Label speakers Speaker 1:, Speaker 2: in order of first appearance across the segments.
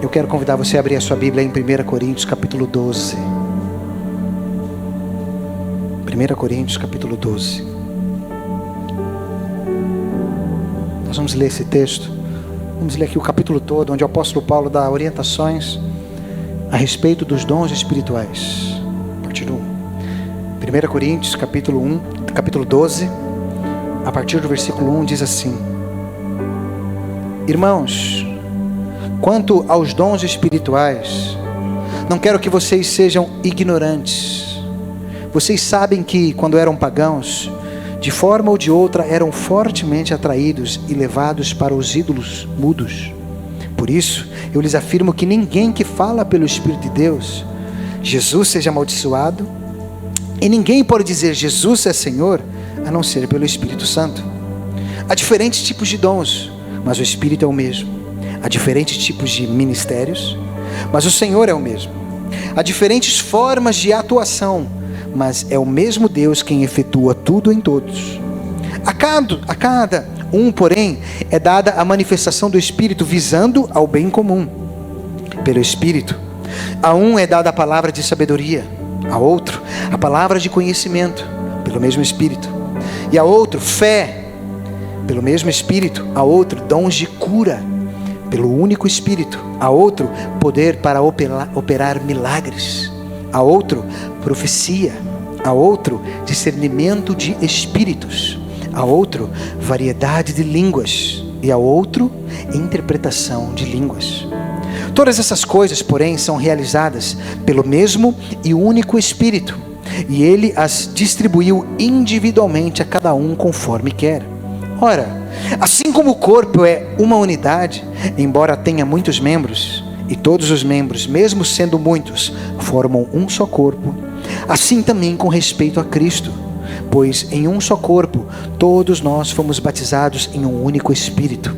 Speaker 1: Eu quero convidar você a abrir a sua Bíblia em 1 Coríntios capítulo 12. 1 Coríntios capítulo 12. Nós vamos ler esse texto. Vamos ler aqui o capítulo todo, onde o apóstolo Paulo dá orientações a respeito dos dons espirituais. A partir do 1 Coríntios capítulo 12, a partir do versículo 1 diz assim: Irmãos, quanto aos dons espirituais, não quero que vocês sejam ignorantes. Vocês sabem que, quando eram pagãos, de forma ou de outra eram fortemente atraídos e levados para os ídolos mudos. Por isso, eu lhes afirmo que ninguém que fala pelo Espírito de Deus, Jesus seja amaldiçoado, e ninguém pode dizer Jesus é Senhor, a não ser pelo Espírito Santo. Há diferentes tipos de dons, mas o Espírito é o mesmo. Há diferentes tipos de ministérios, mas o Senhor é o mesmo. Há diferentes formas de atuação, mas é o mesmo Deus quem efetua tudo em todos. A cada um, porém, é dada a manifestação do Espírito visando ao bem comum. Pelo Espírito, a um é dada a palavra de sabedoria, a outro a palavra de conhecimento, pelo mesmo Espírito, e a outro fé, pelo mesmo Espírito, a outro dons de cura, pelo único Espírito, a outro poder para operar milagres, a outro profecia, a outro discernimento de espíritos, a outro variedade de línguas, e a outro interpretação de línguas. Todas essas coisas, porém, são realizadas pelo mesmo e único Espírito, e Ele as distribuiu individualmente a cada um conforme quer. Ora, assim como o corpo é uma unidade, embora tenha muitos membros, e todos os membros, mesmo sendo muitos, formam um só corpo, assim também com respeito a Cristo, pois em um só corpo todos nós fomos batizados em um único Espírito,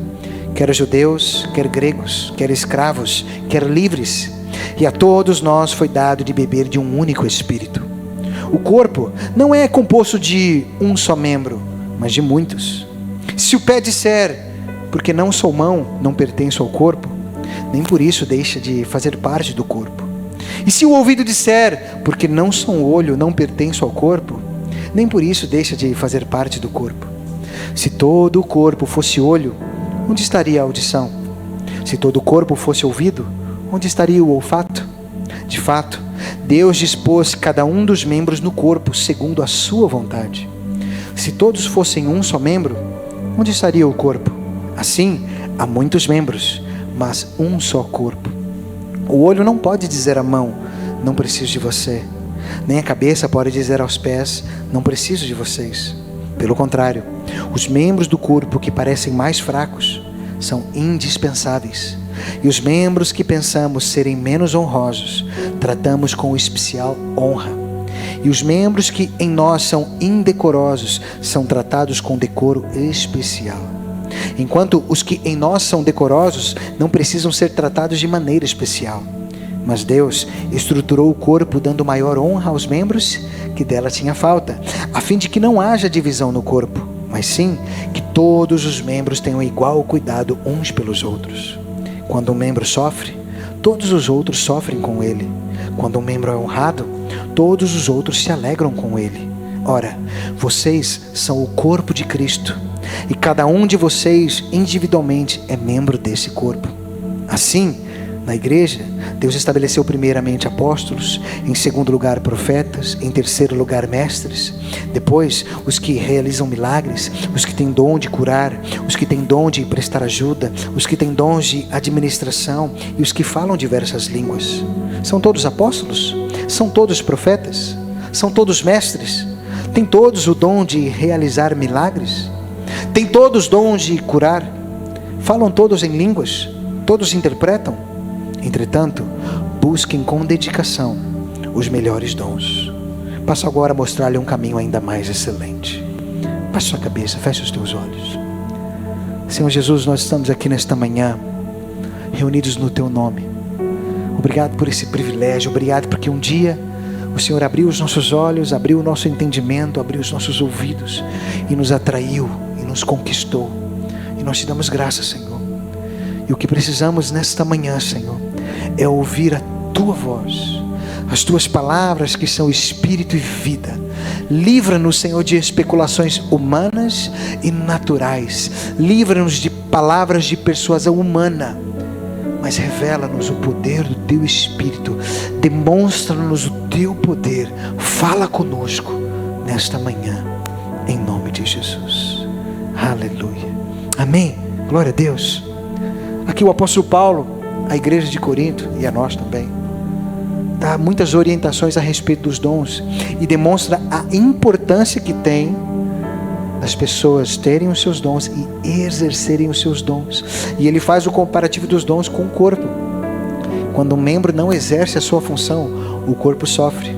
Speaker 1: quer judeus, quer gregos, quer escravos, quer livres, e a todos nós foi dado de beber de um único Espírito. O corpo não é composto de um só membro, mas de muitos. Se o pé disser, porque não sou mão, não pertenço ao corpo, nem por isso deixa de fazer parte do corpo. E se o ouvido disser, porque não sou olho, não pertenço ao corpo, nem por isso deixa de fazer parte do corpo. Se todo o corpo fosse olho, onde estaria a audição? Se todo o corpo fosse ouvido, onde estaria o olfato? De fato, Deus dispôs cada um dos membros no corpo segundo a sua vontade. Se todos fossem um só membro, onde estaria o corpo? Assim, há muitos membros, mas um só corpo. O olho não pode dizer à mão, não preciso de você. Nem a cabeça pode dizer aos pés, não preciso de vocês. Pelo contrário, os membros do corpo que parecem mais fracos são indispensáveis. E os membros que pensamos serem menos honrosos, tratamos com especial honra. E os membros que em nós são indecorosos, são tratados com decoro especial. Enquanto os que em nós são decorosos, não precisam ser tratados de maneira especial. Mas Deus estruturou o corpo dando maior honra aos membros que dela tinha falta, a fim de que não haja divisão no corpo, mas sim que todos os membros tenham igual cuidado uns pelos outros. Quando um membro sofre, todos os outros sofrem com ele. Quando um membro é honrado, todos os outros se alegram com ele. Ora, vocês são o corpo de Cristo, e cada um de vocês individualmente é membro desse corpo. Assim, na igreja, Deus estabeleceu primeiramente apóstolos, em segundo lugar profetas, em terceiro lugar mestres, depois os que realizam milagres, os que têm dom de curar, os que têm dom de prestar ajuda, os que têm dons de administração e os que falam diversas línguas. São todos apóstolos? São todos profetas? São todos mestres? Têm todos o dom de realizar milagres? Têm todos dom de curar? Falam todos em línguas? Todos interpretam? Entretanto, busquem com dedicação os melhores dons. Passo agora a mostrar-lhe um caminho ainda mais excelente. Baixe sua cabeça, feche os teus olhos. Senhor Jesus, nós estamos aqui nesta manhã, reunidos no Teu nome. Obrigado por esse privilégio, obrigado porque um dia o Senhor abriu os nossos olhos, abriu o nosso entendimento, abriu os nossos ouvidos e nos atraiu e nos conquistou. E nós te damos graças, Senhor. E o que precisamos nesta manhã, Senhor, é ouvir a tua voz, as tuas palavras que são espírito e vida. Livra-nos, Senhor, de especulações humanas e naturais. Livra-nos de palavras de persuasão humana, mas revela-nos o poder do teu Espírito. Demonstra-nos o teu poder. Fala conosco nesta manhã, em nome de Jesus. Aleluia. Amém. Glória a Deus. Aqui o apóstolo Paulo, a igreja de Corinto, e a nós também, dá muitas orientações a respeito dos dons e demonstra a importância que tem as pessoas terem os seus dons e exercerem os seus dons. E ele faz o comparativo dos dons com o corpo. Quando um membro não exerce a sua função, o corpo sofre.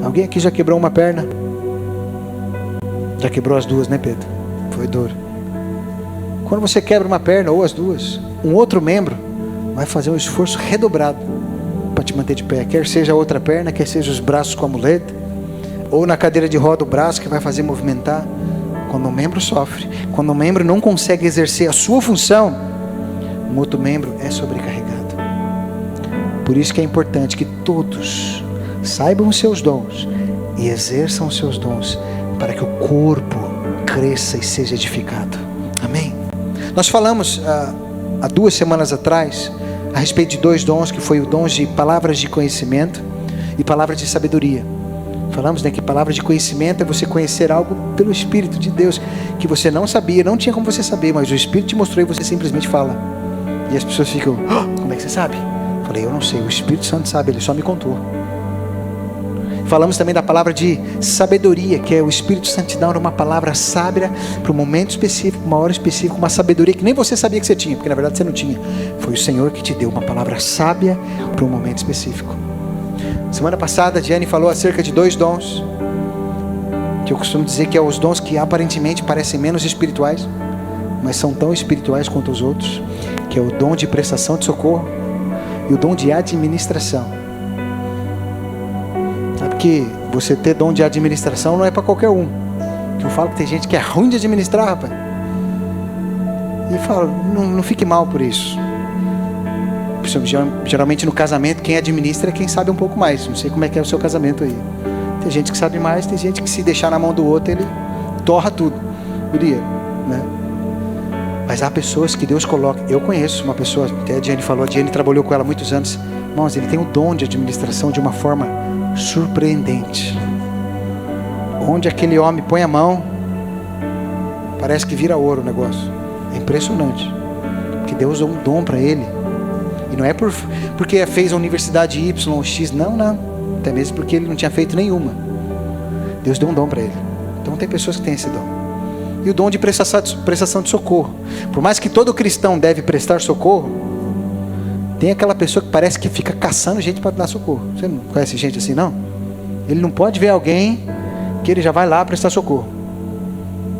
Speaker 1: Alguém aqui já quebrou uma perna? Já quebrou as duas, né, Pedro? Foi duro. Quando você quebra uma perna ou as duas, um outro membro vai fazer um esforço redobrado para te manter de pé. Quer seja a outra perna, quer seja os braços com a muleta, ou na cadeira de roda o braço que vai fazer movimentar. Quando um membro sofre, quando um membro não consegue exercer a sua função, um outro membro é sobrecarregado. Por isso que é importante que todos saibam os seus dons e exerçam os seus dons, para que o corpo cresça e seja edificado. Amém? Nós falamos há 2 semanas atrás a respeito de 2 dons, que foi o dom de palavras de conhecimento e palavras de sabedoria. Falamos, né, que palavra de conhecimento é você conhecer algo pelo Espírito de Deus, que você não sabia, não tinha como você saber, mas o Espírito te mostrou e você simplesmente fala. E as pessoas ficam, como é que você sabe? Eu falei, eu não sei, o Espírito Santo sabe, ele só me contou. Falamos também da palavra de sabedoria, que é o Espírito Santo te dá uma palavra sábia para um momento específico, uma hora específica, uma sabedoria que nem você sabia que você tinha, porque na verdade você não tinha. Foi o Senhor que te deu uma palavra sábia para um momento específico. Semana passada a Diane falou acerca de 2 dons, que eu costumo dizer que é os dons que aparentemente parecem menos espirituais, mas são tão espirituais quanto os outros, que é o dom de prestação de socorro e o dom de administração. Sabe que você ter dom de administração não é para qualquer um. Eu falo que tem gente que é ruim de administrar, rapaz, e falo, não fique mal por isso. Geralmente no casamento quem administra é quem sabe um pouco mais. Não sei como é que é o seu casamento aí. Tem gente que sabe mais, tem gente que se deixar na mão do outro ele torra tudo, né? Mas há pessoas que Deus coloca. Eu conheço uma pessoa, até a Diane falou, a Diane trabalhou com ela há muitos anos. Irmãos, ele tem o dom de administração de uma forma surpreendente. Onde aquele homem põe a mão, parece que vira ouro o negócio. É impressionante, porque Deus deu um dom para ele. E não é porque fez a universidade Y ou X, não. Até mesmo porque ele não tinha feito nenhuma. Deus deu um dom para ele. Então tem pessoas que têm esse dom. E o dom de prestação de socorro. Por mais que todo cristão deve prestar socorro, tem aquela pessoa que parece que fica caçando gente para dar socorro. Você não conhece gente assim, não? Ele não pode ver alguém que ele já vai lá prestar socorro.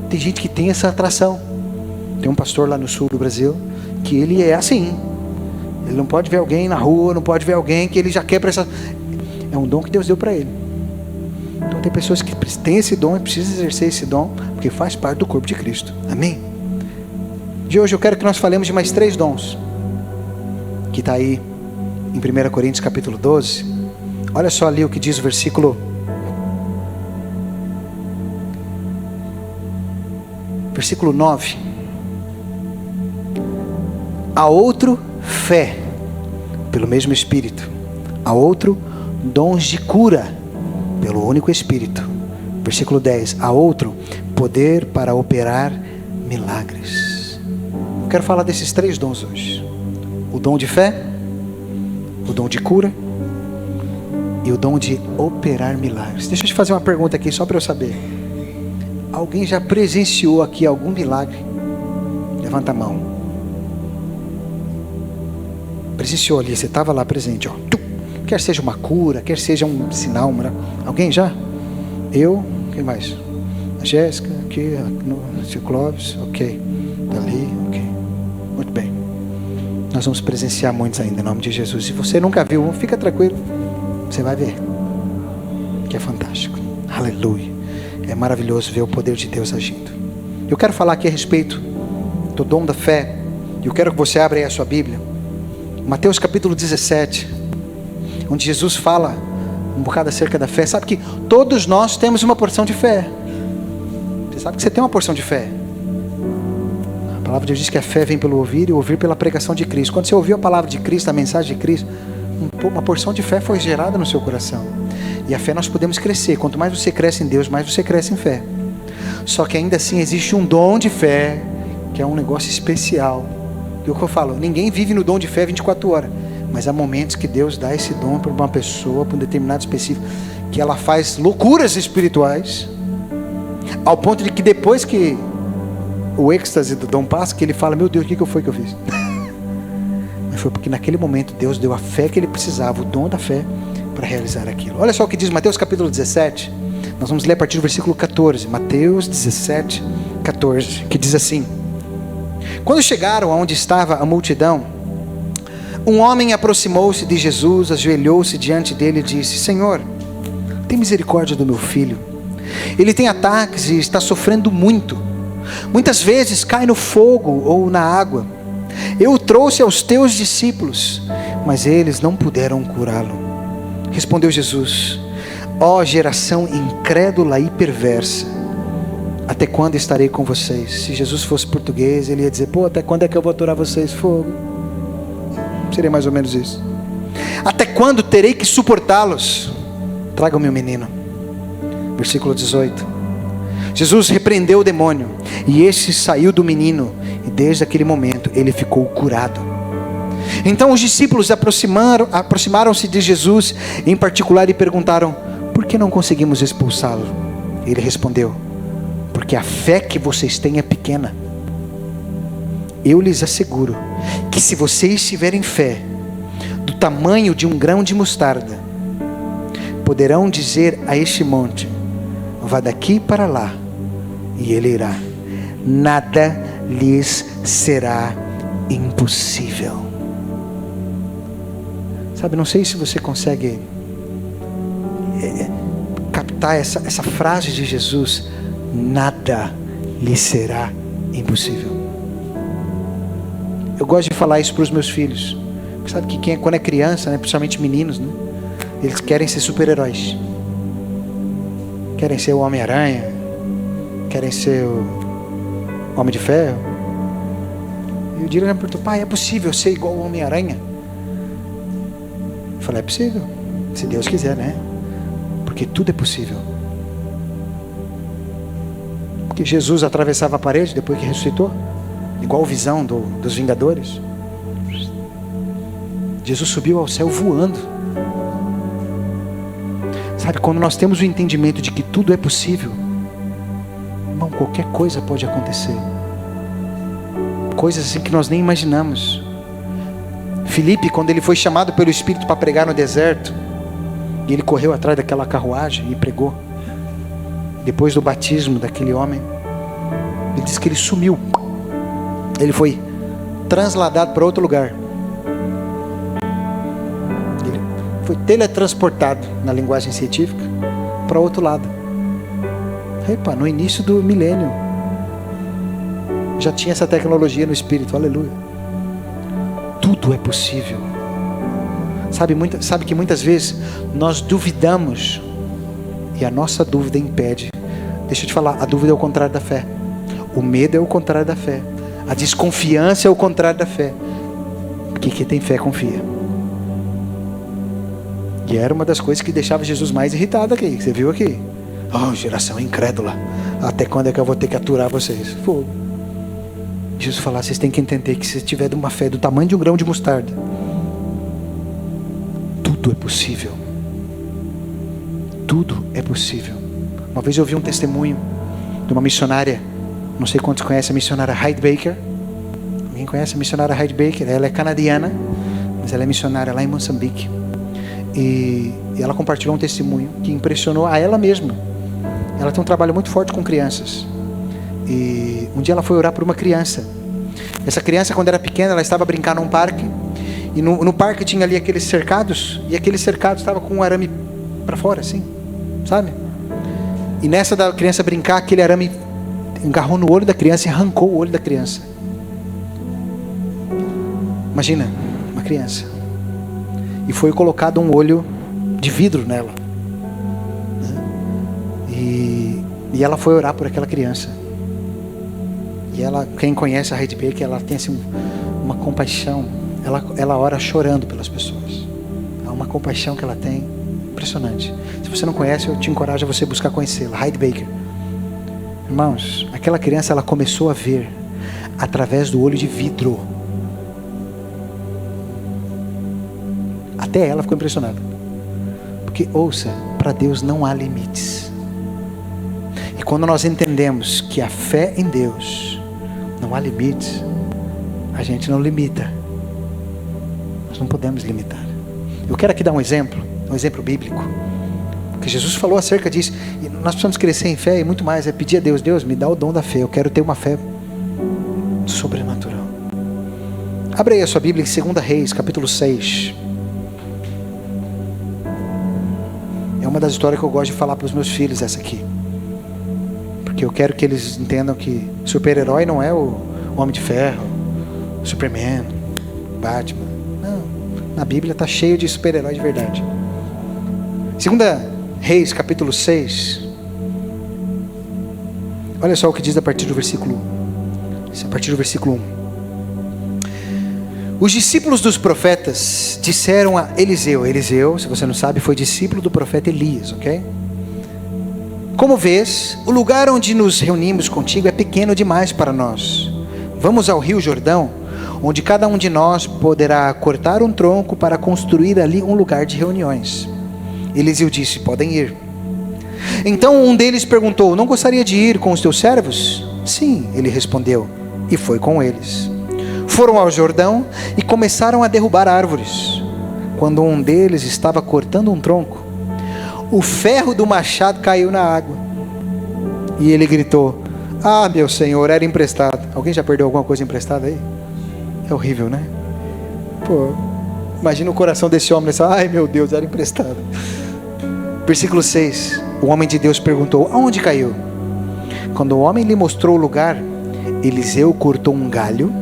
Speaker 1: Tem gente que tem essa atração. Tem um pastor lá no sul do Brasil que ele é assim. Ele não pode ver alguém na rua, não pode ver alguém que ele já quer prestar. É um dom que Deus deu para ele. Então tem pessoas que têm esse dom e precisam exercer esse dom, porque faz parte do corpo de Cristo. Amém? De hoje eu quero que nós falemos de mais 3 dons, que está aí em 1 Coríntios capítulo 12. Olha só ali o que diz o versículo 9. A outro fé pelo mesmo Espírito, a outro dons de cura pelo único Espírito. Versículo 10. A outro poder para operar milagres. Eu quero falar desses 3 dons hoje: o dom de fé, o dom de cura e o dom de operar milagres. Deixa eu te fazer uma pergunta aqui só para eu saber. Alguém já presenciou aqui algum milagre? Levanta a mão. Presenciou ali, você estava lá presente, ó. Quer seja uma cura, quer seja um sinal. Alguém já? Eu? Quem mais? A Jéssica, aqui, o Clóvis, ok. Ali, ok. Muito bem. Nós vamos presenciar muitos ainda, em nome de Jesus. Se você nunca viu um, fica tranquilo. Você vai ver. Que é fantástico. Aleluia. É maravilhoso ver o poder de Deus agindo. Eu quero falar aqui a respeito do dom da fé. Eu quero que você abra aí a sua Bíblia. Mateus capítulo 17, onde Jesus fala um bocado acerca da fé. Sabe que todos nós temos uma porção de fé. Você sabe que você tem uma porção de fé. A palavra de Deus diz que a fé vem pelo ouvir e ouvir pela pregação de Cristo. Quando você ouviu a palavra de Cristo, a mensagem de Cristo, uma porção de fé foi gerada no seu coração. E a fé nós podemos crescer. Quanto mais você cresce em Deus, mais você cresce em fé. Só que ainda assim existe um dom de fé, que é um negócio especial. E o que eu falo, ninguém vive no dom de fé 24 horas. Mas há momentos que Deus dá esse dom para uma pessoa, para um determinado específico, que ela faz loucuras espirituais, ao ponto de que depois que o êxtase do dom passa, que ele fala, meu Deus, o que foi que eu fiz? Mas foi porque naquele momento Deus deu a fé que ele precisava, o dom da fé, para realizar aquilo. Olha só o que diz Mateus capítulo 17. Nós vamos ler a partir do versículo 14. Mateus 17, 14, que diz assim: quando chegaram aonde estava a multidão, um homem aproximou-se de Jesus, ajoelhou-se diante dele e disse: Senhor, tem misericórdia do meu filho. Ele tem ataques e está sofrendo muito. Muitas vezes cai no fogo ou na água. Eu o trouxe aos teus discípulos, mas eles não puderam curá-lo. Respondeu Jesus: ó geração incrédula e perversa, até quando estarei com vocês? Se Jesus fosse português, ele ia dizer: pô, até quando é que eu vou aturar vocês? Fogo. Seria mais ou menos isso. Até quando terei que suportá-los? Traga-me o menino. Versículo 18. Jesus repreendeu o demônio, e este saiu do menino, e desde aquele momento ele ficou curado. Então os discípulos aproximaram-se de Jesus em particular e perguntaram: por que não conseguimos expulsá-lo? Ele respondeu: porque a fé que vocês têm é pequena. Eu lhes asseguro que se vocês tiverem fé do tamanho de um grão de mostarda, poderão dizer a este monte: vá daqui para lá, e ele irá. Nada lhes será impossível. Sabe, não sei se você consegue captar essa frase de Jesus: nada lhe será impossível. Eu gosto de falar isso para os meus filhos. Sabe que quando é criança, né, principalmente meninos, né, eles querem ser super-heróis. Querem ser o Homem-Aranha, querem ser o Homem de Ferro. E o Diego me perguntou: pai, é possível ser igual o Homem-Aranha? Eu falei: é possível, se Deus quiser, né? Porque tudo é possível. Porque Jesus atravessava a parede depois que ressuscitou, igual a visão dos Vingadores. Jesus subiu ao céu voando. Sabe, quando nós temos o entendimento de que tudo é possível, irmão, qualquer coisa pode acontecer. Coisas assim que nós nem imaginamos. Filipe, quando ele foi chamado pelo Espírito para pregar no deserto, e ele correu atrás daquela carruagem e pregou. Depois do batismo daquele homem, ele disse que ele sumiu. Ele foi transladado para outro lugar. Ele foi teletransportado, na linguagem científica, para outro lado. Epa, no início do milênio já tinha essa tecnologia no Espírito. Aleluia. Tudo é possível. Sabe que muitas vezes nós duvidamos, e a nossa dúvida impede. Deixa eu te falar, a dúvida é o contrário da fé. O medo é o contrário da fé. A desconfiança é o contrário da fé. Porque quem tem fé confia. E era uma das coisas que deixava Jesus mais irritado aqui. Você viu aqui? Oh, geração incrédula, até quando é que eu vou ter que aturar vocês? Fogo. Jesus falou: vocês têm que entender que se tiver uma fé do tamanho de um grão de mostarda, tudo é possível. Tudo é possível. Uma vez eu ouvi um testemunho de uma missionária, não sei quantos conhecem a missionária Heidi Baker. Alguém conhece a missionária Heidi Baker? Ela é canadiana, mas ela é missionária lá em Moçambique. E ela compartilhou um testemunho que impressionou a ela mesma. Ela tem um trabalho muito forte com crianças. E um dia ela foi orar por uma criança. Essa criança, quando era pequena, ela estava brincando num parque. E no parque tinha ali aqueles cercados. E aqueles cercados estavam com um arame para fora, assim, sabe? E nessa da criança brincar, aquele arame agarrou no olho da criança e arrancou o olho da criança. Imagina, uma criança. E foi colocado um olho de vidro nela. E ela foi orar por aquela criança. E ela, quem conhece a Heidi Baker, ela tem assim uma compaixão. Ela ora chorando pelas pessoas. É uma compaixão que ela tem impressionante. Se você não conhece, eu te encorajo a você buscar conhecê-la. Heidi Baker. Irmãos, aquela criança, ela começou a ver através do olho de vidro. Até ela ficou impressionada. Porque, ouça, para Deus não há limites. E quando nós entendemos que a fé em Deus não há limites, a gente não limita. Nós não podemos limitar. Eu quero aqui dar um exemplo bíblico. Porque Jesus falou acerca disso. E nós precisamos crescer em fé e muito mais. É pedir a Deus, Deus, me dá o dom da fé. Eu quero ter uma fé sobrenatural. Abre aí a sua Bíblia em 2 Reis, capítulo 6. É uma das histórias que eu gosto de falar para os meus filhos, essa aqui. Porque eu quero que eles entendam que super-herói não é o Homem de Ferro, Superman, Batman. Não, na Bíblia está cheio de super-herói de verdade. 2 Reis, capítulo 6. Olha só o que diz a partir do versículo 1. Os discípulos dos profetas disseram a Eliseu. Eliseu, se você não sabe, foi discípulo do profeta Elias, ok? Como vês, o lugar onde nos reunimos contigo é pequeno demais para nós. Vamos ao rio Jordão, onde cada um de nós poderá cortar um tronco para construir ali um lugar de reuniões. Eliseu disse, podem ir. Então um deles perguntou, não gostaria de ir com os teus servos? Sim, ele respondeu, e foi com eles. Foram ao Jordão e começaram a derrubar árvores. Quando um deles estava cortando um tronco, o ferro do machado caiu na água. E ele gritou, ah, meu senhor, era emprestado. Alguém já perdeu alguma coisa emprestada aí? É horrível, né? Pô, imagina o coração desse homem, ai meu Deus, era emprestado. Versículo 6, o homem de Deus perguntou, aonde caiu? Quando o homem lhe mostrou o lugar, Eliseu cortou um galho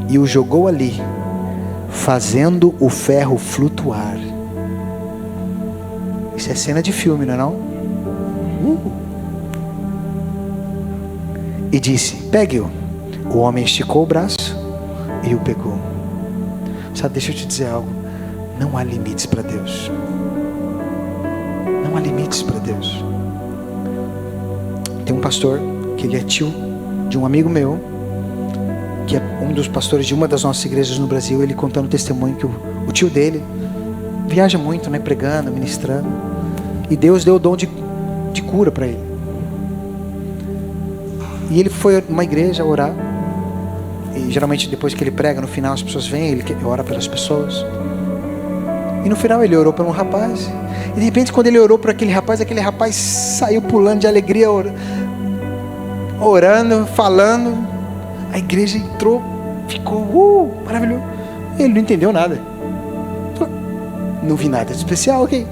Speaker 1: e o jogou ali, fazendo o ferro flutuar. Isso é cena de filme, não é não? E disse, pegue-o. O homem esticou o braço e o pegou. Sabe, deixa eu te dizer algo. Não há limites para Deus. Não há limites para Deus. Tem um pastor, que ele é tio de um amigo meu, que é um dos pastores de uma das nossas igrejas no Brasil. Ele contando testemunho que o tio dele viaja muito, né, pregando, ministrando, e Deus deu o dom de cura para ele. E ele foi numa igreja orar, e geralmente depois que ele prega, no final as pessoas vêm, ele ora pelas pessoas, e no final ele orou por um rapaz, e de repente quando ele orou por aquele rapaz saiu pulando de alegria, orando, falando. A igreja entrou, ficou maravilhoso. Ele não entendeu nada. Não vi nada de especial, ok?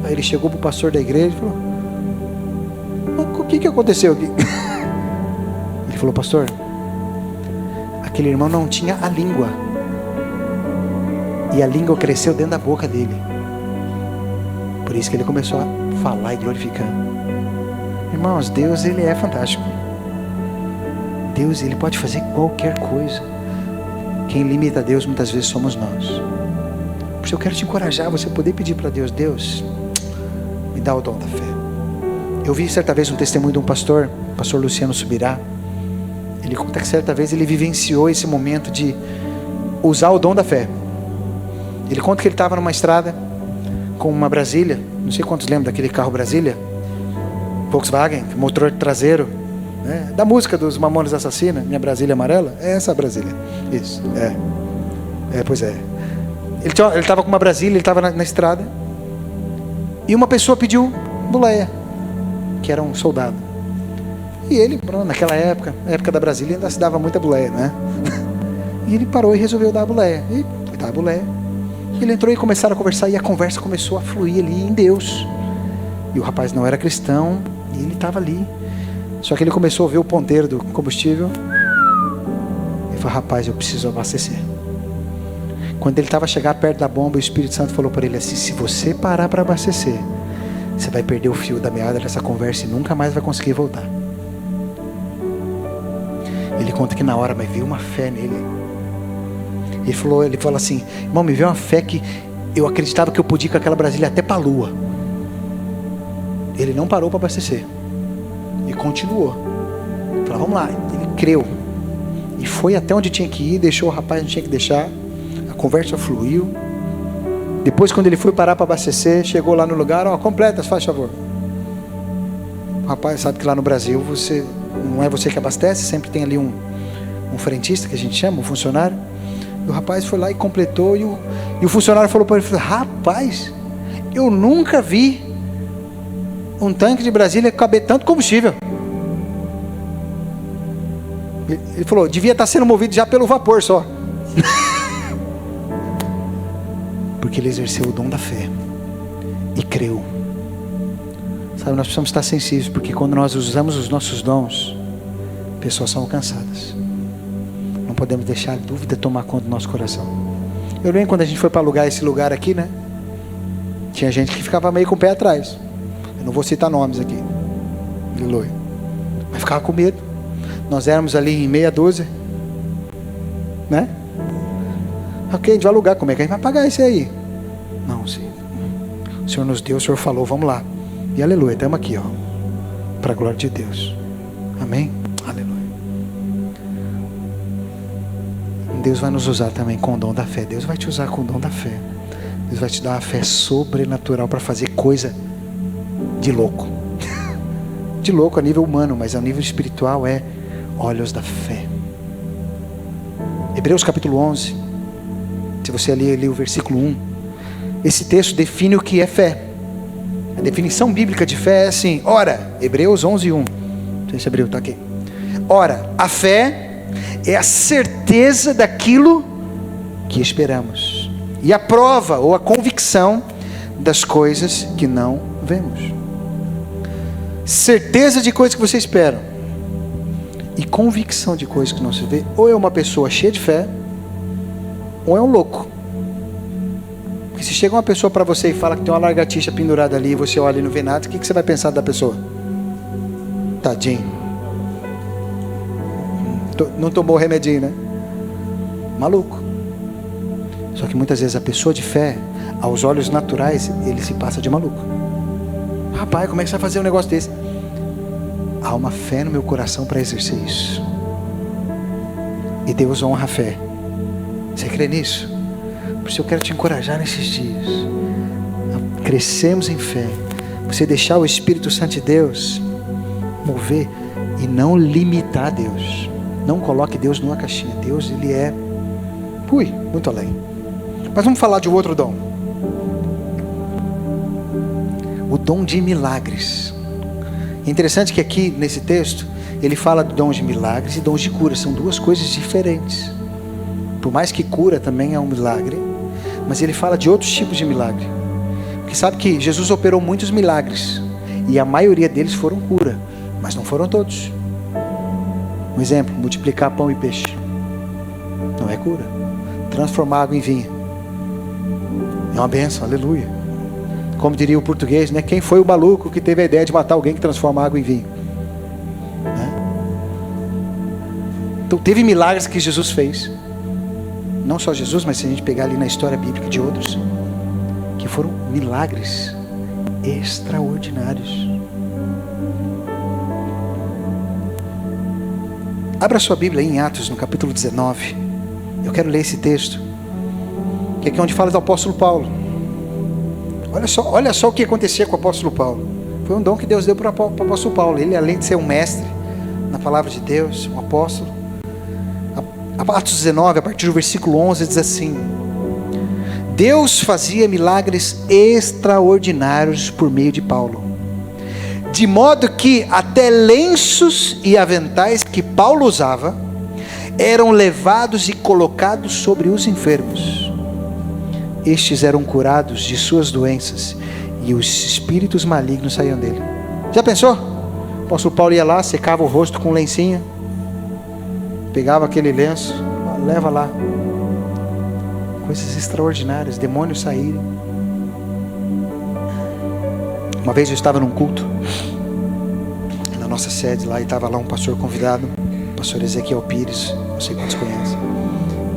Speaker 1: Aí ele chegou para o pastor da igreja e falou, o que aconteceu aqui? Ele falou, pastor, aquele irmão não tinha a língua, e a língua cresceu dentro da boca dele. Por isso que ele começou a falar e glorificar. Irmãos, Deus, ele é fantástico. Deus, ele pode fazer qualquer coisa. Quem limita a Deus muitas vezes somos nós. Por isso eu quero te encorajar a você poder pedir para Deus, Deus, me dá o dom da fé. Eu vi certa vez um testemunho de um pastor, pastor Luciano Subirá. Ele conta que certa vez ele vivenciou esse momento de usar o dom da fé. Ele conta que ele estava numa estrada com uma Brasília, não sei quantos lembram daquele carro Brasília, Volkswagen, motor traseiro, né? Da música dos Mamonas Assassinas, Minha Brasília Amarela, é essa Brasília, isso, pois é. Ele estava com uma Brasília, ele estava na estrada, e uma pessoa pediu boleia, que era um soldado, e ele, naquela época, na época da Brasília, ainda se dava muita boleia, né? E ele parou e resolveu dar a boleia, e dá a boleia. Ele entrou e começaram a conversar, e a conversa começou a fluir ali em Deus, e o rapaz não era cristão, e ele estava ali, só que ele começou a ver o ponteiro do combustível, e falou, rapaz, eu preciso abastecer. Quando ele estava a chegar perto da bomba, o Espírito Santo falou para ele assim: se você parar para abastecer, você vai perder o fio da meada dessa conversa e nunca mais vai conseguir voltar. Ele conta que na hora, mas veio uma fé nele. Ele falou assim: irmão, me veio uma fé que eu acreditava que eu podia ir com aquela Brasília até para a lua. Ele não parou para abastecer e continuou. Falou: vamos lá. Ele creu e foi até onde tinha que ir, deixou o rapaz onde tinha que deixar. A conversa fluiu. Depois, quando ele foi parar para abastecer, chegou lá no lugar: ó, completa, faz favor. O rapaz sabe que lá no Brasil não é você que abastece, sempre tem ali um frentista, que a gente chama, um funcionário. E o rapaz foi lá e completou, e o funcionário falou para ele: rapaz, eu nunca vi um tanque de Brasília caber tanto combustível. Ele falou: devia estar sendo movido já pelo vapor só. Porque ele exerceu o dom da fé e creu. Sabe, nós precisamos estar sensíveis, porque quando nós usamos os nossos dons, pessoas são alcançadas. Não podemos deixar a dúvida tomar conta do nosso coração. Eu lembro quando a gente foi para alugar esse lugar aqui, né? Tinha gente que ficava meio com o pé atrás. Eu não vou citar nomes aqui, aleluia, mas ficava com medo. Nós éramos ali em meia dúzia, né? Ok, a gente vai alugar, como é que a gente vai pagar isso aí? Não, sim. O Senhor nos deu, o Senhor falou, vamos lá. E aleluia, estamos aqui, ó, para a glória de Deus. Amém? Aleluia. Deus vai nos usar também com o dom da fé. Deus vai te usar com o dom da fé. Deus vai te dar uma fé sobrenatural para fazer coisa de louco. De louco a nível humano, mas a nível espiritual é olhos da fé. Hebreus capítulo 11. Se você ler o versículo 1. Esse texto define o que é fé. A definição bíblica de fé é assim: ora, Hebreus 11, 1. Não sei se abriu, está aqui. Ora, a fé é a certeza daquilo que esperamos, e a prova ou a convicção das coisas que não vemos. Certeza de coisas que você espera e convicção de coisas que não se vê. Ou é uma pessoa cheia de fé, ou é um louco. Porque se chega uma pessoa para você e fala que tem uma lagartixa pendurada ali, e você olha e não vê nada, o que você vai pensar da pessoa? Tadinho, não tomou o remedinho, né? Maluco. Só que muitas vezes a pessoa de fé, aos olhos naturais, ele se passa de maluco. Rapaz, como é que você vai fazer um negócio desse? Há uma fé no meu coração para exercer isso, e Deus honra a fé. Você crê nisso? Por isso eu quero te encorajar nesses dias. Crescemos em fé. Você deixar o Espírito Santo de Deus mover e não limitar Deus. Não coloque Deus numa caixinha. Deus, ele é muito além. Mas vamos falar de um outro dom. O dom de milagres. É interessante que aqui nesse texto ele fala de dons de milagres e dons de cura. São duas coisas diferentes. Por mais que cura também é um milagre, mas ele fala de outros tipos de milagre. Porque sabe que Jesus operou muitos milagres, e a maioria deles foram cura, mas não foram todos. Um exemplo: multiplicar pão e peixe não é cura. Transformar água em vinho é uma bênção, aleluia. Como diria o português, né? Quem foi o maluco que teve a ideia de matar alguém que transforma água em vinho? Né? Então teve milagres que Jesus fez. Não só Jesus, mas se a gente pegar ali na história bíblica de outros, que foram milagres extraordinários. Abra sua Bíblia aí em Atos, no capítulo 19. Eu quero ler esse texto, que aqui é onde fala do apóstolo Paulo. Olha só o que acontecia com o apóstolo Paulo. Foi um dom que Deus deu para o apóstolo Paulo. Ele, além de ser um mestre na palavra de Deus, um apóstolo. Atos 19, a partir do versículo 11, diz assim: Deus fazia milagres extraordinários por meio de Paulo, de modo que até lenços e aventais que Paulo usava eram levados e colocados sobre os enfermos. Estes eram curados de suas doenças, e os espíritos malignos saíam dele. Já pensou? O apóstolo Paulo ia lá, secava o rosto com um lencinho, pegava aquele lenço, leva lá, Coisas extraordinárias, demônios saírem. Uma vez eu estava num culto na nossa sede lá, e estava lá um pastor convidado, o pastor Ezequiel Pires, não sei quantos conhecem.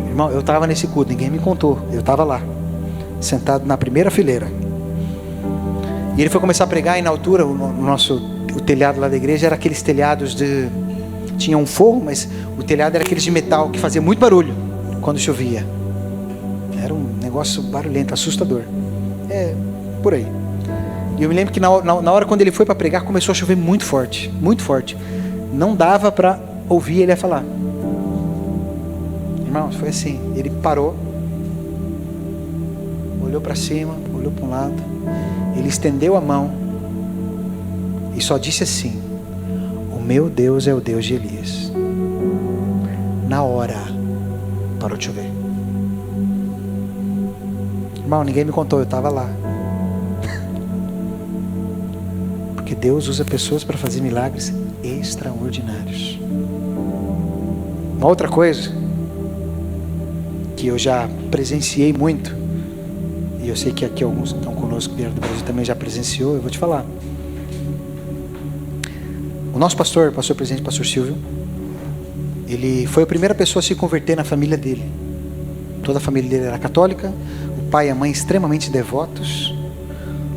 Speaker 1: Irmão, eu estava nesse culto, ninguém me contou, eu estava lá, sentado na primeira fileira. E ele foi começar a pregar, e na altura o telhado lá da igreja era aqueles telhados tinha um forro, mas o telhado era aqueles de metal que fazia muito barulho quando chovia. Era um negócio barulhento, assustador. É, por aí. E eu me lembro que na hora quando ele foi para pregar, começou a chover muito forte, muito forte. Não dava para ouvir ele falar. Irmãos, foi assim, ele parou, olhou para cima, olhou para um lado, ele estendeu a mão e só disse assim: o meu Deus é o Deus de Elias. Na hora parou de chover. Irmão, ninguém me contou, eu estava lá. Porque Deus usa pessoas para fazer milagres extraordinários. Uma outra coisa que eu já presenciei muito, e eu sei que aqui alguns que estão conosco, que vieram do Brasil, também já presenciou, eu vou te falar. O nosso pastor presidente, pastor Silvio, ele foi a primeira pessoa a se converter na família dele. Toda a família dele era católica, o pai e a mãe extremamente devotos.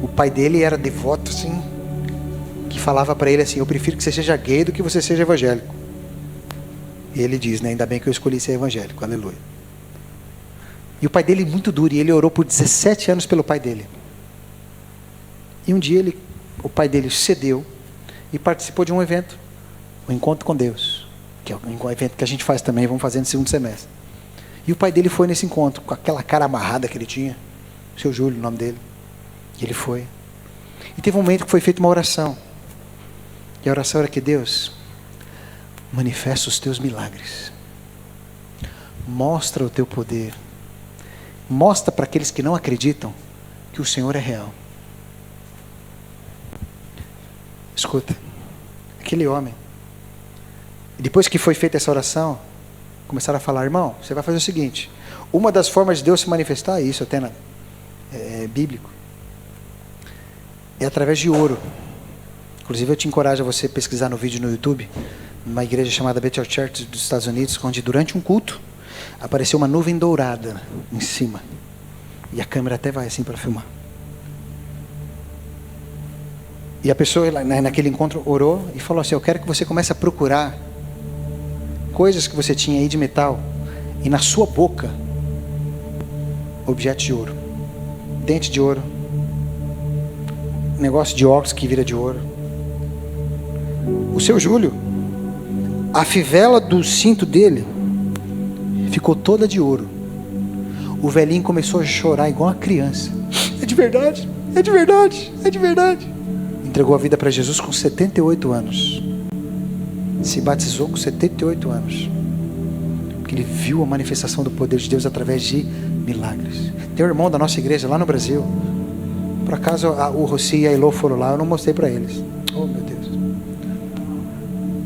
Speaker 1: O pai dele era devoto, assim, que falava para ele assim: eu prefiro que você seja gay do que você seja evangélico. E ele diz, né, ainda bem que eu escolhi ser evangélico, aleluia. E o pai dele muito duro, e ele orou por 17 anos pelo pai dele. E um dia o pai dele cedeu e participou de um evento, um encontro com Deus, que é um evento que a gente faz também, vamos fazer no segundo semestre. E o pai dele foi nesse encontro, com aquela cara amarrada que ele tinha, seu Júlio, o nome dele. E ele foi. E teve um momento que foi feita uma oração. E a oração era que: Deus, manifesta os teus milagres. Mostra o teu poder. Mostra para aqueles que não acreditam que o Senhor é real. Escuta, aquele homem, depois que foi feita essa oração, começaram a falar: irmão, você vai fazer o seguinte, uma das formas de Deus se manifestar, isso até é bíblico, é através de ouro. Inclusive eu te encorajo a você pesquisar no vídeo no YouTube, numa igreja chamada Bethel Church dos Estados Unidos, onde durante um culto apareceu uma nuvem dourada em cima, e a câmera até vai assim para filmar. E a pessoa naquele encontro orou e falou assim: eu quero que você comece a procurar coisas que você tinha aí de metal, e na sua boca objetos de ouro, dente de ouro, negócio de óculos que vira de ouro. O seu Júlio, a fivela do cinto dele ficou toda de ouro. O velhinho começou a chorar igual uma criança. É de verdade, é de verdade, é de verdade. Entregou a vida para Jesus com 78 anos. Se batizou com 78 anos. Porque ele viu a manifestação do poder de Deus através de milagres. Tem um irmão da nossa igreja lá no Brasil. Por acaso o Rossi e a Elô foram lá, eu não mostrei para eles. Oh meu Deus.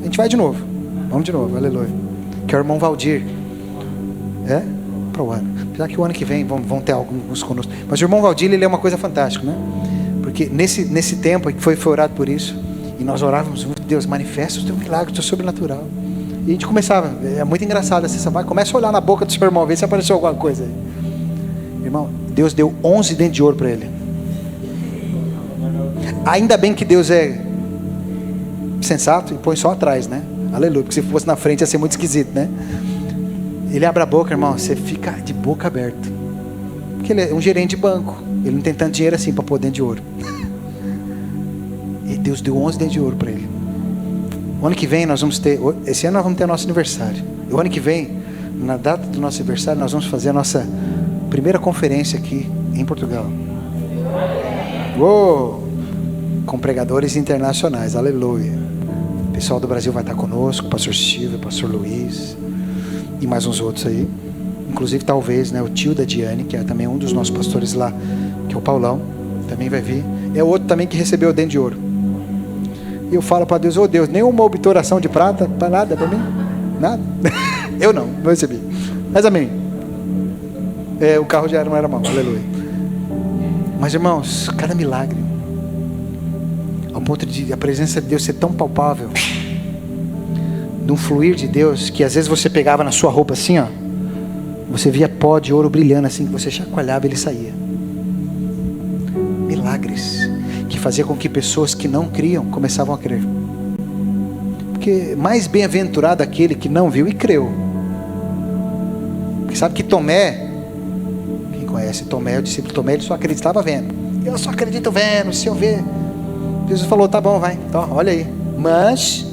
Speaker 1: A gente vai de novo. Vamos de novo, aleluia. Que é o irmão Valdir. É? Para o ano. Apesar que o ano que vem vão ter alguns conosco. Mas o irmão Valdir, ele é uma coisa fantástica, né? Porque nesse tempo que foi orado por isso, e nós orávamos muito: Deus, manifesta o teu milagre, o teu sobrenatural. E a gente começava, é muito engraçado essa parte, começa a olhar na boca do seu irmão, ver se apareceu alguma coisa aí. Irmão, Deus deu 11 dentes de ouro para ele. Ainda bem que Deus é sensato e põe só atrás, né? Aleluia, porque se fosse na frente ia ser muito esquisito, né? Ele abre a boca, irmão, você fica de boca aberta. Porque ele é um gerente de banco, ele não tem tanto dinheiro assim para pôr dente de ouro. E Deus deu 11 dentes de ouro para ele. O ano que vem nós vamos ter, esse ano nós vamos ter nosso aniversário. O ano que vem, na data do nosso aniversário, nós vamos fazer a nossa primeira conferência aqui em Portugal. Uou! Com pregadores internacionais, aleluia. O pessoal do Brasil vai estar conosco, o pastor Silvio, o pastor Luiz e mais uns outros aí. Inclusive talvez, né, o tio da Diane, que é também um dos nossos pastores lá, que é o Paulão, também vai vir. É outro também que recebeu o dente de ouro. E eu falo para Deus: oh Deus, nenhuma obturação de prata, para nada para mim? Nada? Eu não recebi. Mas amém. O carro já não era mau, aleluia. Mas irmãos, cada milagre, ao ponto de a presença de Deus ser tão palpável, de um fluir de Deus, que às vezes você pegava na sua roupa assim, ó, você via pó de ouro brilhando assim, que você chacoalhava e ele saía. Milagres que fazia com que pessoas que não criam começavam a crer. Porque mais bem-aventurado aquele que não viu e creu. Porque sabe que Tomé, quem conhece Tomé, o discípulo Tomé, ele só acreditava vendo. Eu só acredito vendo, se eu ver. Jesus falou, tá bom, vai, então olha aí. Mas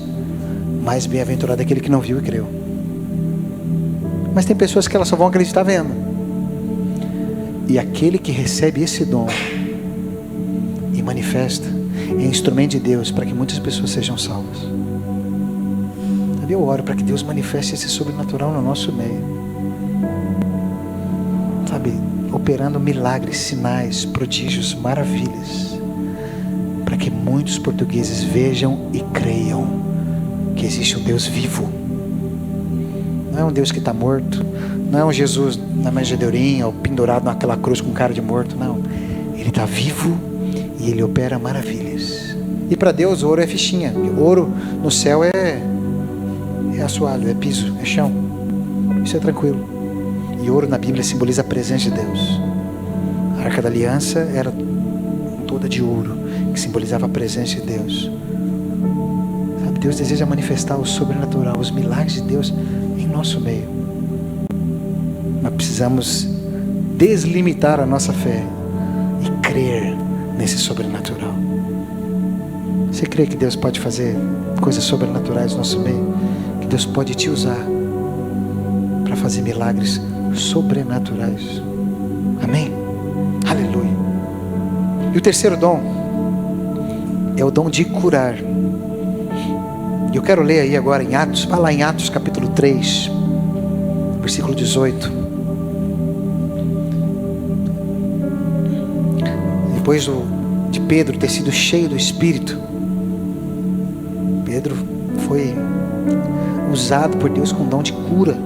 Speaker 1: mais bem-aventurado aquele que não viu e creu. Mas tem pessoas que elas só vão acreditar vendo. E aquele que recebe esse dom e manifesta é instrumento de Deus para que muitas pessoas sejam salvas. Eu oro para que Deus manifeste esse sobrenatural no nosso meio, sabe, operando milagres, sinais, prodígios, maravilhas, para que muitos portugueses vejam e creiam que existe um Deus vivo. Não é um Deus que está morto, não é um Jesus na manjedourinha ou pendurado naquela cruz com cara de morto, não. Ele está vivo e ele opera maravilhas. E para Deus ouro é fichinha. Ouro no céu é assoalho, é piso, é chão. Isso é tranquilo. E ouro na Bíblia simboliza a presença de Deus. A Arca da Aliança era toda de ouro, que simbolizava a presença de Deus. Sabe, Deus deseja manifestar o sobrenatural, os milagres de Deus em nosso meio. Mas precisamos deslimitar a nossa fé e crer nesse sobrenatural. Você crê que Deus pode fazer coisas sobrenaturais no nosso meio? Que Deus pode te usar para fazer milagres sobrenaturais? Amém? Aleluia. E o terceiro dom é o dom de curar. E eu quero ler aí agora em Atos, vai lá em Atos capítulo 3, versículo 18. Depois de Pedro ter sido cheio do Espírito, Pedro foi usado por Deus com dom de cura.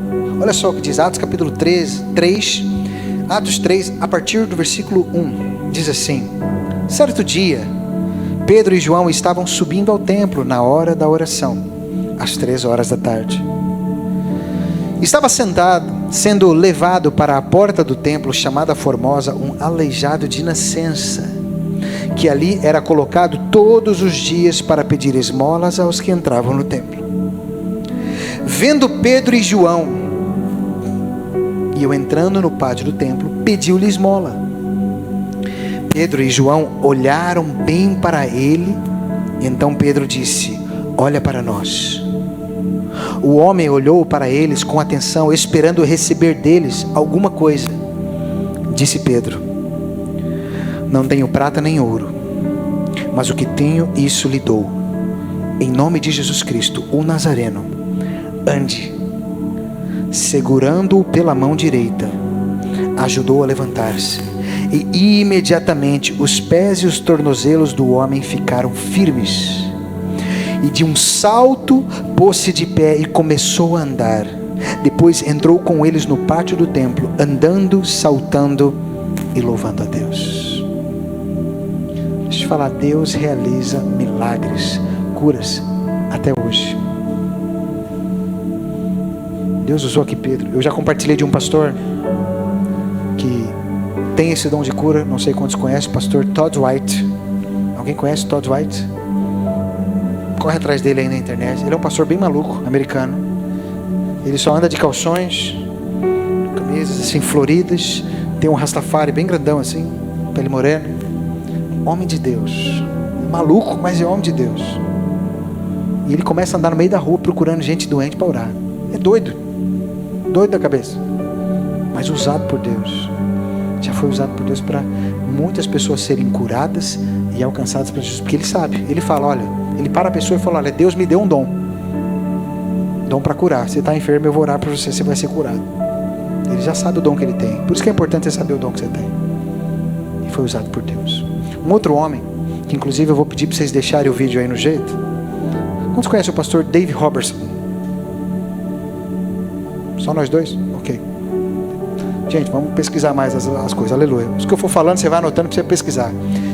Speaker 1: Olha só o que diz Atos capítulo 3, Atos 3, a partir do versículo 1, diz assim: certo dia, Pedro e João estavam subindo ao templo na hora da oração, às 3 horas da tarde. Estava sentado, sendo levado para a porta do templo chamada Formosa, um aleijado de nascença, que ali era colocado todos os dias para pedir esmolas aos que entravam no templo. Vendo Pedro e João, iam entrando no pátio do templo, pediu-lhe esmola. Pedro e João olharam bem para ele. Então Pedro disse: olha para nós. O homem olhou para eles com atenção, esperando receber deles alguma coisa. Disse Pedro: não tenho prata nem ouro, mas o que tenho, isso lhe dou. Em nome de Jesus Cristo, o Nazareno, ande. Segurando-o pela mão direita, ajudou a levantar-se, e imediatamente os pés e os tornozelos do homem ficaram firmes, e de um salto pôs-se de pé e começou a andar. Depois entrou com eles no pátio do templo, andando, saltando e louvando a Deus. Deixa eu falar, Deus realiza milagres, curas até hoje. Deus usou aqui Pedro. Eu já compartilhei de um pastor que tem esse dom de cura, não sei quantos conhecem, o pastor Todd White. Alguém conhece Todd White? Corre atrás dele aí na internet. Ele é um pastor bem maluco, americano. Ele só anda de calções, camisas assim floridas, tem um Rastafari bem grandão assim, pele morena. Homem de Deus, maluco, mas é homem de Deus. E ele começa a andar no meio da rua procurando gente doente para orar. É doido da cabeça, mas usado por Deus. Já foi usado por Deus para muitas pessoas serem curadas e alcançadas para Jesus, porque ele sabe, ele fala, olha, ele para a pessoa e fala, olha, Deus me deu um dom para curar. Você está enfermo, eu vou orar para você, você vai ser curado. Ele já sabe o dom que ele tem. Por isso que é importante você saber o dom que você tem. E foi usado por Deus. Um outro homem, que inclusive eu vou pedir para vocês deixarem o vídeo aí no jeito. Quantos conhecem o pastor Dave Robertson? Só nós dois? Ok. Gente, vamos pesquisar mais as coisas, aleluia. Os que eu for falando, você vai anotando para você pesquisar.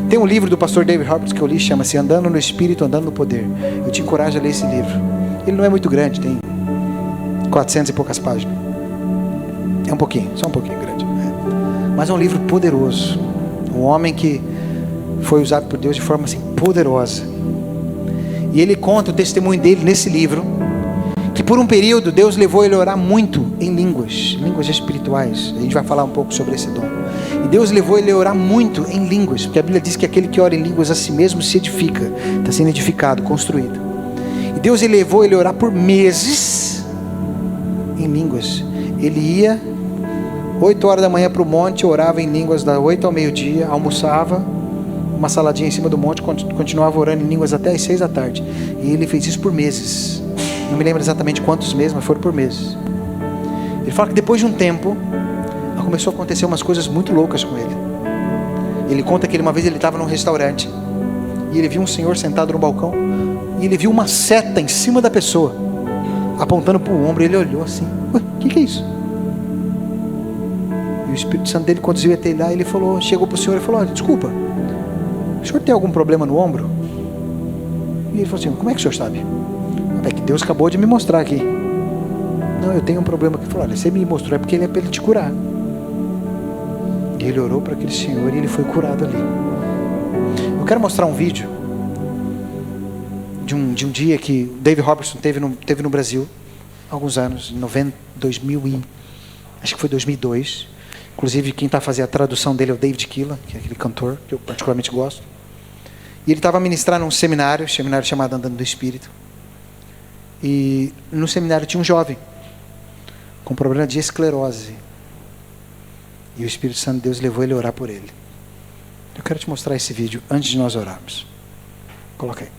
Speaker 1: Tem um livro do pastor David Roberts que eu li, chama-se Andando no Espírito, Andando no Poder. Eu te encorajo a ler esse livro. Ele não é muito grande, tem 400 e poucas páginas. É um pouquinho, só um pouquinho grande. Mas é um livro poderoso. Um homem que foi usado por Deus de forma assim poderosa. E ele conta o testemunho dele nesse livro, que por um período Deus levou ele a orar muito em línguas espirituais. A gente vai falar um pouco sobre esse dom. E Deus levou ele a orar muito em línguas, porque a Bíblia diz que aquele que ora em línguas a si mesmo se edifica, está sendo edificado, construído. E Deus levou ele a orar por meses em línguas. Ele ia 8 horas da manhã para o monte, orava em línguas das 8 ao meio-dia, almoçava, uma saladinha em cima do monte, continuava orando em línguas até as 6 da tarde. E ele fez isso por meses. Não me lembro exatamente quantos meses, mas foram por meses. Ele fala que depois de um tempo, começou a acontecer umas coisas muito loucas com ele. Ele conta que uma vez ele estava num restaurante, e ele viu um senhor sentado no balcão, e ele viu uma seta em cima da pessoa, apontando para o ombro, e ele olhou assim, ué, o que é isso? E o Espírito Santo dele conduziu até ele lá, e ele falou, chegou para o senhor e falou, olha, desculpa, o senhor tem algum problema no ombro? E ele falou assim, como é que o senhor sabe? É que Deus acabou de me mostrar aqui. Não, eu tenho um problema aqui. Ele falou, olha, você me mostrou, é porque ele é para ele te curar. E ele orou para aquele senhor e ele foi curado ali. Eu quero mostrar um vídeo de um dia que David Robertson teve no Brasil, há alguns anos, em 2000 acho que foi 2002. Inclusive quem está fazendo a tradução dele é o David Keelan, que é aquele cantor que eu particularmente gosto. E ele estava ministrando num seminário chamado Andando no Espírito. E no seminário tinha um jovem com problema de esclerose. E o Espírito Santo de Deus levou ele a orar por ele. Eu quero te mostrar esse vídeo antes de nós orarmos. Coloca aí.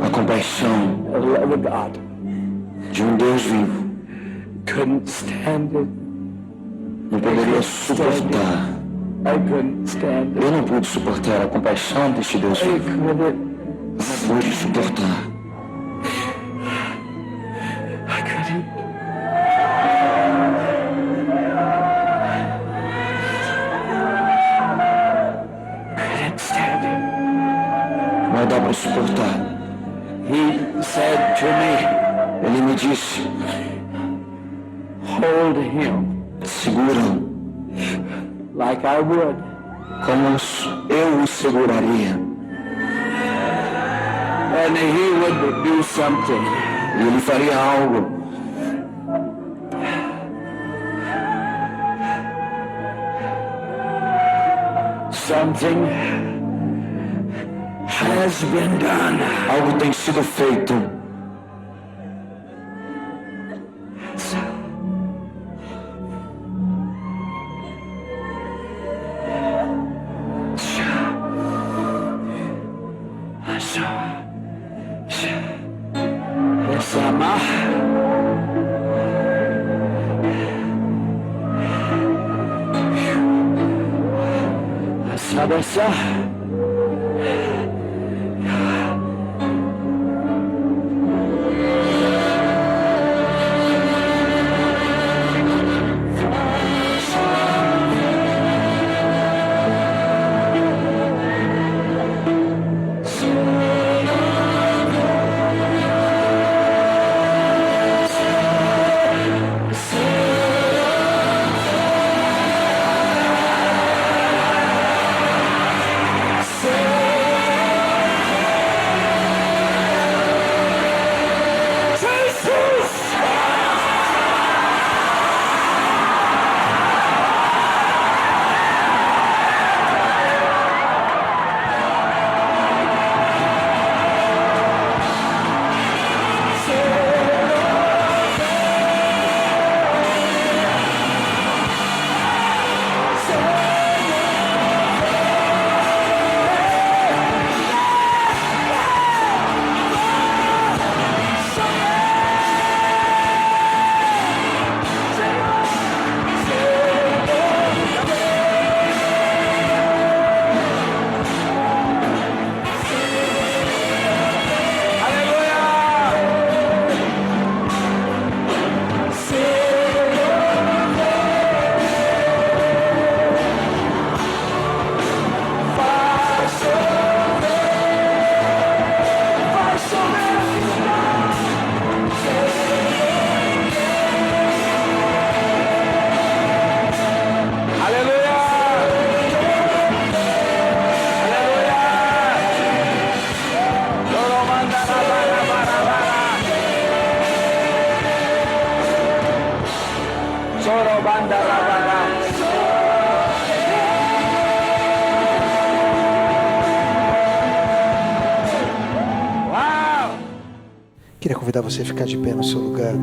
Speaker 2: A compaixão de um Deus vivo não poderia suportar. Eu não pude suportar a compaixão deste Deus vivo. Não pude suportar. Não dá para suportar. Ele me disse, segura-o, como eu o seguraria. And he would do something. E ele faria algo. Something has been done. Algo tem sido feito. Sabe
Speaker 1: Queria convidar você a ficar de pé no seu lugar.